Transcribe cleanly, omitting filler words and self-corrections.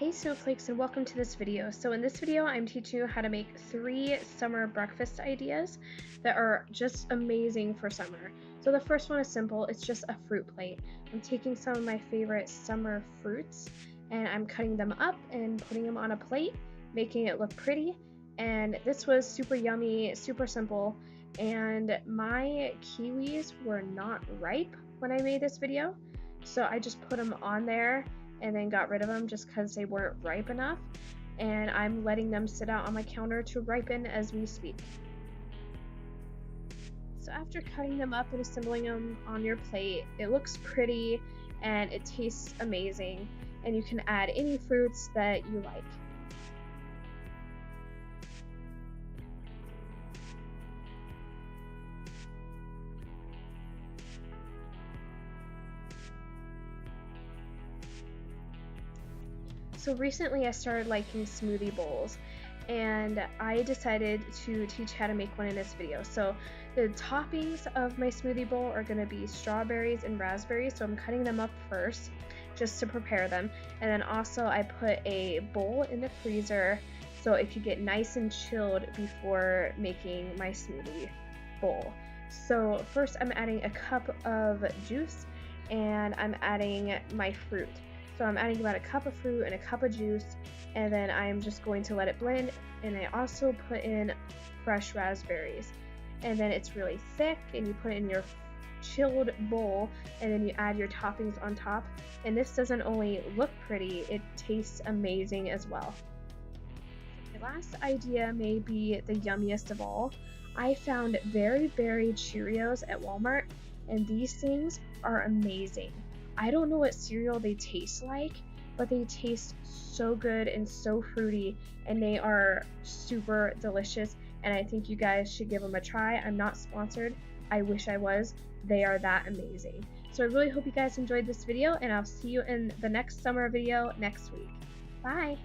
Hey Snowflakes, and welcome to this video. So in this video I'm teaching you how to make 3 summer breakfast ideas that are just amazing for summer. So the first one is simple, it's just a fruit plate. I'm taking some of my favorite summer fruits and I'm cutting them up and putting them on a plate, making it look pretty. And this was super yummy, super simple, and my kiwis were not ripe when I made this video. So I just put them on there and then got rid of them just because they weren't ripe enough, and I'm letting them sit out on my counter to ripen as we speak. So after cutting them up and assembling them on your plate, it looks pretty and it tastes amazing, and you can add any fruits that you like. So recently I started liking smoothie bowls, and I decided to teach how to make one in this video. So the toppings of my smoothie bowl are going to be strawberries and raspberries, so I'm cutting them up first just to prepare them. And then also I put a bowl in the freezer so it could get nice and chilled before making my smoothie bowl. So first I'm adding a cup of juice and I'm adding my fruit. So I'm adding about a cup of fruit and a cup of juice, and then I'm just going to let it blend. And I also put in fresh raspberries, and then it's really thick, and you put it in your chilled bowl, and then you add your toppings on top. And this doesn't only look pretty, it tastes amazing as well. The last idea may be the yummiest of all. I found Very Berry Cheerios at Walmart, and these things are amazing. I don't know what cereal they taste like, but they taste so good and so fruity, and they are super delicious, and I think you guys should give them a try. I'm not sponsored. I wish I was. They are that amazing. So I really hope you guys enjoyed this video, and I'll see you in the next summer video next week. Bye!